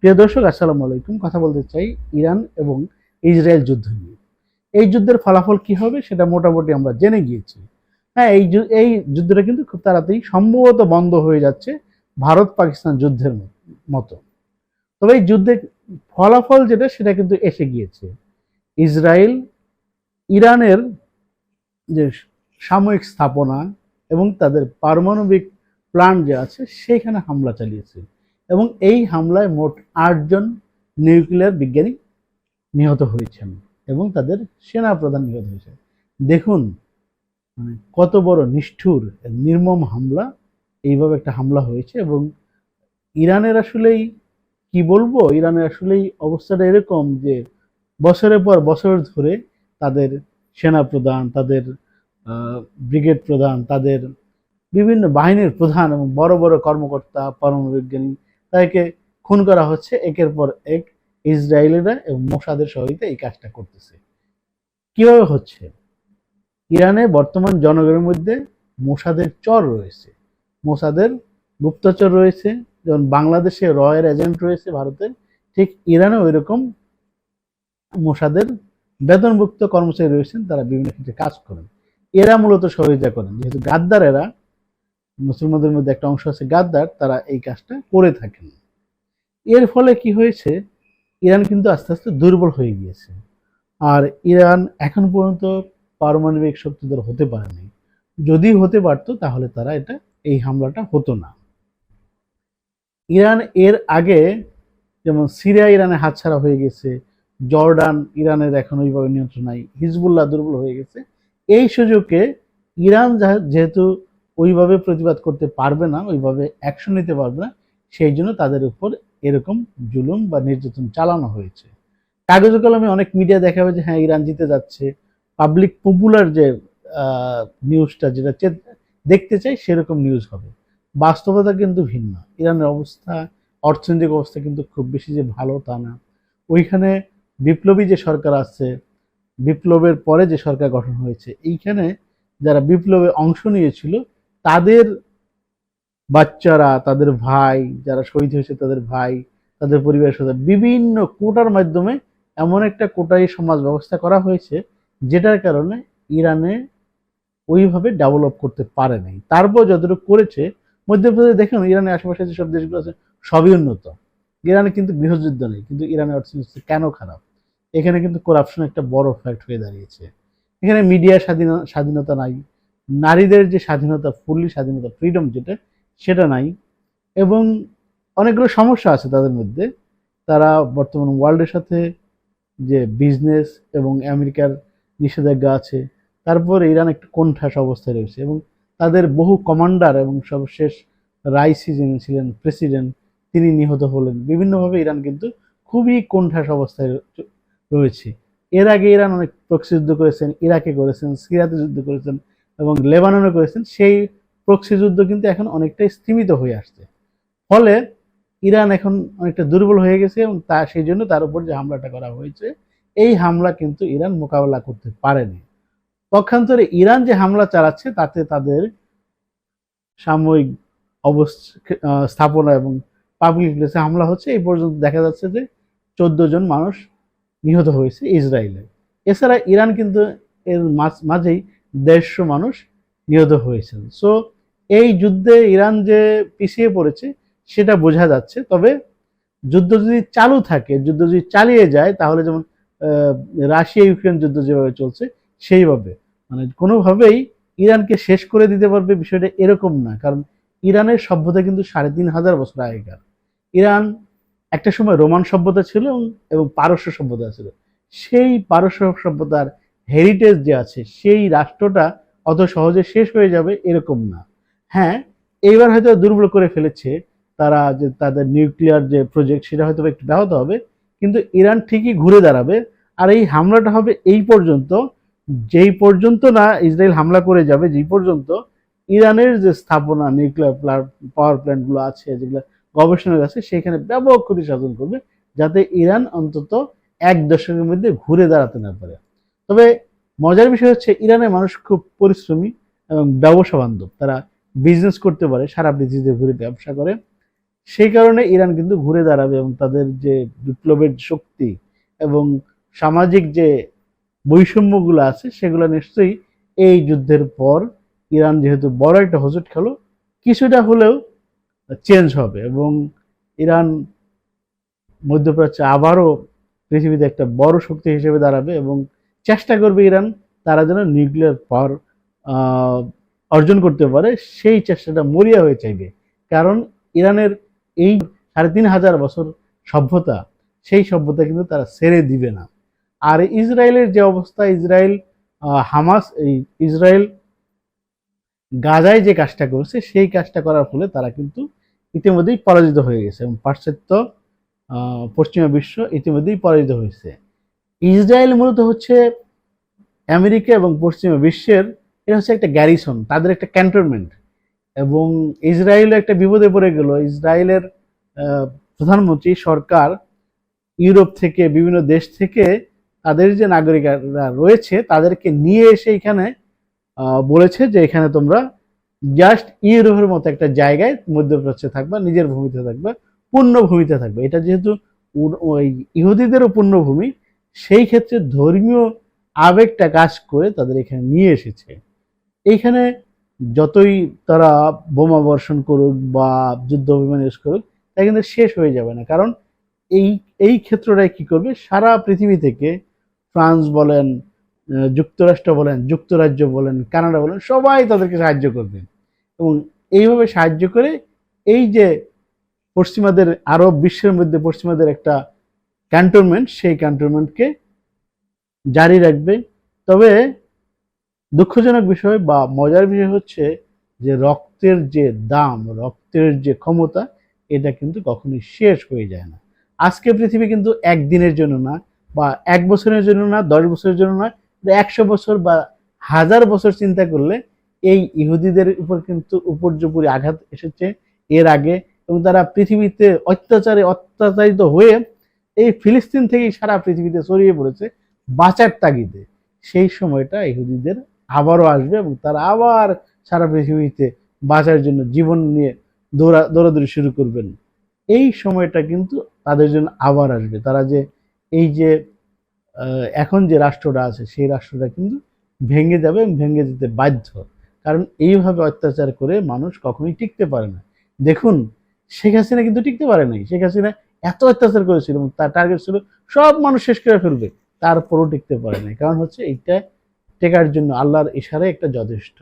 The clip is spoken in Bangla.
প্রিয় দর্শক, আসসালামু আলাইকুম। কথা বলতে চাই ইরান এবং ইসরায়েল যুদ্ধ নিয়ে। এই যুদ্ধের ফলাফল কি হবে সেটা মোটামুটি আমরা জেনে গিয়েছি। হ্যাঁ, এই যুদ্ধটা কিন্তু খুব তাড়াতাড়ি সম্ভবত বন্ধ হয়ে যাচ্ছে, ভারত পাকিস্তান যুদ্ধের মতো। তবে এই যুদ্ধের ফলাফল যেটা সেটা কিন্তু এসে গিয়েছে। ইসরায়েল ইরানের যে সামরিক স্থাপনা এবং তাদের পারমাণবিক প্ল্যান্ট যে আছে সেখানে হামলা চালিয়েছে, এবং এই হামলায় মোট 8 জন নিউক্লিয়ার বিজ্ঞানী নিহত হয়েছেন এবং তাদের সেনা প্রধান নিহত হয়েছে। দেখুন, মানে কত বড় নিষ্ঠুর নির্মম হামলা, এইভাবে একটা হামলা হয়েছে। এবং ইরানের আসলেই কি বলবো, ইরানের আসলেই অবস্থাটা এরকম যে বছরের পর বছর ধরে তাদের সেনা প্রধান, তাদের ব্রিগেড প্রধান, তাদের বিভিন্ন বাহিনীর প্রধান এবং বড় বড় কর্মকর্তা, পরমাণু তাদেরকে খুন করা হচ্ছে একের পর এক। ইসরায়েলিরা এবং মোসাদের সহযোগিতা এই কাজটা করতেছে। কিভাবে হচ্ছে? ইরানে বর্তমান জনগণের মধ্যে মোসাদের চর রয়েছে, মোসাদের গুপ্তচর রয়েছে। যেমন বাংলাদেশে রয়ের এজেন্ট রয়েছে ভারতের, ঠিক ইরানে ওই রকম মোসাদের বেতনভুক্ত কর্মচারী রয়েছেন, তারা বিভিন্ন ক্ষেত্রে কাজ করেন। এরা মূলত সহযোগিতা করেন, যেহেতু গাদ্দার এরা, মুসলমানদের মধ্যে একটা অংশ আছে গাদ্দার, তারা এই কাজটা করে থাকেন। এর ফলে কি হয়েছে, ইরান কিন্তু আস্তে আস্তে দুর্বল হয়ে গিয়েছে। আর ইরান এখন পর্যন্ত পারমাণবিক শক্তিধর হতে পারেনি। যদি হতে পারত তাহলে তারা এই হামলাটা হতো না। ইরান এর আগে যেমন সিরিয়া ইরানের হাতছাড়া হয়ে গেছে, জর্ডান ইরানের এখন ওইভাবে নিয়ন্ত্রণ নাই, হিজবুল্লাহ দুর্বল হয়ে গেছে। এই সুযোগে ইরান যেহেতু ওইভাবে প্রতিবাদ করতে পারবে না, ওইভাবে অ্যাকশন নিতে পারবে না, সেই জন্য তাদের উপর এরকম জুলুম বা নির্যাতন চালানো হয়েছে। কাগজে কলমে অনেক মিডিয়া দেখাবে যে হ্যাঁ ইরান জিতে যাচ্ছে, পাবলিক পপুলার যে নিউজটা যেটা দেখতে চাই সেরকম নিউজ হবে। বাস্তবতা কিন্তু ভিন্ন। ইরানের অবস্থা, অর্থনৈতিক অবস্থা কিন্তু খুব বেশি যে ভালো তা না। ওইখানে বিপ্লবী যে সরকার আছে, বিপ্লবের পরে যে সরকার গঠন হয়েছে, এইখানে যারা বিপ্লবে অংশ নিয়েছিল তাদের বাচ্চারা, তাদের ভাই যারা শহীদ হয়েছে, তাদের ভাই, তাদের পরিবারের সদস্য বিভিন্ন কোটার মাধ্যমে এমন একটা কোটাই সমাজ ব্যবস্থা করা হয়েছে যেটার কারণে ইরানে ওইভাবে ডেভেলপ করতে পারে নাই। তারপর যতটুকু করেছে, মধ্যপ্রদেশে দেখুন ইরানের আশেপাশে যেসব দেশগুলো আছে সবই উন্নত। ইরানে কিন্তু গৃহযুদ্ধ নেই, কিন্তু ইরানের অর্থনীতি কেন খারাপ? এখানে কিন্তু করাপশন একটা বড় ফ্যাক্ট হয়ে দাঁড়িয়েছে। এখানে মিডিয়ার স্বাধীনতা নাই, নারীদের যে স্বাধীনতা, ফুললি স্বাধীনতা, ফ্রিডম যেটা, সেটা নাই। এবং অনেকগুলো সমস্যা আছে তাদের মধ্যে। তারা বর্তমান ওয়ার্ল্ডের সাথে যে বিজনেস এবং আমেরিকার নিষেধাজ্ঞা আছে, তারপরে ইরান একটু কোণঠাসা অবস্থায় রয়েছে। এবং তাদের বহু কমান্ডার এবং সর্বশেষ রাইসি যিনি ছিলেন প্রেসিডেন্ট, তিনি নিহত হলেন। বিভিন্নভাবে ইরান কিন্তু খুবই কোণঠাসা অবস্থায় রয়েছে। এর আগে ইরান অনেক প্রক্সি যুদ্ধ করেছেন, ইরাকে করেছেন, সিরিয়াতে যুদ্ধ করেছেন এবং লেবাননে করেছেন। সেই প্রক্সি যুদ্ধ কিন্তু এখন অনেকটাই স্তীমিত হয়ে আসছে। ফলে ইরান এখন অনেকটা দুর্বল হয়ে গেছে এবং সেই জন্য তার উপর যে হামলাটা করা হয়েছে, এই হামলা কিন্তু ইরান মোকাবেলা করতে পারেনি। পক্ষান্তরে ইরান যে হামলা চালাচ্ছে তাতে তাদের সাময়িক স্থাপনা এবং পাবলিক প্লেসে হামলা হচ্ছে। এই পর্যন্ত দেখা যাচ্ছে যে 14 জন মানুষ নিহত হয়েছে ইসরায়েলে। এছাড়া ইরান কিন্তু এর মাঝেই 150 মানুষ নিহত হয়েছেন। সো এই যুদ্ধে ইরান যে পিছিয়ে পড়েছে সেটা বোঝা যাচ্ছে। তবে যুদ্ধ যদি চালু থাকে, যুদ্ধ যদি চালিয়ে যায়, তাহলে যেমন রাশিয়া ইউক্রেন যুদ্ধ যেভাবে চলছে সেইভাবে, মানে কোনোভাবেই ইরানকে শেষ করে দিতে পারবে বিষয়টা এরকম না। কারণ ইরানের সভ্যতা কিন্তু 3500 বছর আগেকার। ইরান একটা সময় রোমান সভ্যতা ছিল এবং পারস্য সভ্যতা ছিল। সেই পারস্য সভ্যতার হেরিটেজ যে আছে, সেই রাষ্ট্রটা অত সহজে শেষ হয়ে যাবে এরকম না। হ্যাঁ, এইবার হয়তো দুর্বল করে ফেলেছে তারা, যে তাদের নিউক্লিয়ার যে প্রজেক্ট সেটা হয়তো একটু ব্যাহত হবে, কিন্তু ইরান ঠিকই ঘুরে দাঁড়াবে। আর এই হামলাটা হবে এই পর্যন্ত, যেই পর্যন্ত না ইসরায়েল হামলা করে যাবে, যেই পর্যন্ত ইরানের যে স্থাপনা, নিউক্লিয়ার পাওয়ার প্ল্যান্টগুলো আছে, যেগুলো গবেষণার আছে, সেখানে ব্যাপক ক্ষতি সাধন করবে, যাতে ইরান অন্তত 1 দশকের মধ্যে ঘুরে দাঁড়াতে না পারে। তবে মজার বিষয় হচ্ছে ইরানের মানুষ খুব পরিশ্রমী এবং ব্যবসা বান্ধব। তারা বিজনেস করতে পারে, সারা পৃথিবীতে ঘুরে ব্যবসা করে। সেই কারণে ইরান কিন্তু ঘুরে দাঁড়াবে এবং তাদের যে বিপ্লবের শক্তি এবং সামাজিক যে বৈষম্যগুলো আছে সেগুলো নিশ্চয়ই এই যুদ্ধের পর ইরান যেহেতু বড় একটা হোঁচট খেলো কিছুটা হলেও চেঞ্জ হবে এবং ইরান মধ্যপ্রাচ্যে আবারও পৃথিবীতে একটা বড় শক্তি হিসেবে দাঁড়াবে এবং চেষ্টা করবে ইরান তারা যেন নিউক্লিয়ার পাওয়ার অর্জন করতে পারে সেই চেষ্টাটা মরিয়া হয়ে চাইবে। কারণ ইরানের এই ৩,৫০০ বছর সভ্যতা, সেই সভ্যতা কিন্তু তারা ছেড়ে দিবে না। আর ইসরায়েলের যে অবস্থা, ইসরায়েল হামাস এই ইসরায়েল গাজায় যে কাজটা করেছে সেই কাজটা করার ফলে তারা কিন্তু ইতিমধ্যেই পরাজিত হয়ে গেছে এবং পাশ্চাত্য পশ্চিমা বিশ্ব ইতিমধ্যেই পরাজিত হয়েছে। ইসরায়েল মূলত হচ্ছে আমেরিকা এবং পশ্চিমা বিশ্বের এটা হচ্ছে একটা গ্যারিসন, তাদের একটা ক্যান্টনমেন্ট। এবং ইসরায়েল একটা বিপদে পড়ে গেল। ইসরায়েলের প্রধানমন্ত্রী সরকার ইউরোপ থেকে বিভিন্ন দেশ থেকে তাদের যে নাগরিকরা রয়েছে তাদেরকে নিয়ে এসে এখানে বলেছে যে এখানে তোমরা জাস্ট ইউরোপের মতো একটা জায়গায় মধ্যপ্রাচ্যে থাকবা, নিজের ভূমিতে থাকবা, পূর্ণ ভূমিতে থাকবে। এটা যেহেতু ওই ইহুদিদেরও পূর্ণভূমি, সেই ক্ষেত্রে ধর্মীয় আবেগটা কাজ করে তাদের এখানে নিয়ে এসেছে। এইখানে যতই তারা বোমা বর্ষণ করুক বা যুদ্ধ বিমান ইউজ করুক তা কিন্তু শেষ হয়ে যাবে না। কারণ এই এই ক্ষেত্রটাই কি করবে, সারা পৃথিবী থেকে ফ্রান্স বলেন, যুক্তরাষ্ট্র বলেন, যুক্তরাজ্য বলেন, কানাডা বলেন, সবাই তাদেরকে সাহায্য করবে এবং এইভাবে সাহায্য করে এই যে পশ্চিমাদের আরব বিশ্বের মধ্যে পশ্চিমাদের একটা ক্যান্টনমেন্ট, সেই ক্যান্টনমেন্টকে জারি রাখবে। তবে দুঃখজনক বিষয় বা মজার বিষয় হচ্ছে যে রক্তের যে দাম, রক্তের যে ক্ষমতা, এটা কিন্তু কখনোই শেষ হয়ে যায় না। আজকে পৃথিবী কিন্তু একদিনের জন্য না বা ১ বছরের জন্য না, ১০ বছরের জন্য না, ১০০ বছর বা ১০০০ বছর চিন্তা করলে এই ইহুদিদের উপর কিন্তু উপর্যুপরি আঘাত এসেছে এর আগে এবং তারা পৃথিবীতে অত্যাচারিত হয়ে এই ফিলিস্তিন থেকেই সারা পৃথিবীতে ছড়িয়ে পড়েছে বাঁচার তাগিদে। সেই সময়টা ইহুদিদের আবারও আসবে এবং তারা আবার সারা পৃথিবীতে বাঁচার জন্য জীবন নিয়ে দৌড়াদৌড়ি শুরু করবেন। এই সময়টা কিন্তু তাদের জন্য আবার আসবে। তারা যে এই যে এখন যে রাষ্ট্রটা আছে সেই রাষ্ট্রটা কিন্তু ভেঙে যাবে এবং ভেঙে যেতে বাধ্য। কারণ এইভাবে অত্যাচার করে মানুষ কখনোই টিকতে পারে না। দেখুন, শেখ হাসিনা কিন্তু টিকতে পারে নাই। শেখ হাসিনা এত অত্যাচার করেছিল এবং তার টার্গেট ছিল সব মানুষ শেষ করে ফেলবে, তারপরও টিকতে পারে নাই। কারণ হচ্ছে এইটা টেকার জন্য আল্লাহর ইশারায় একটা যথেষ্ট।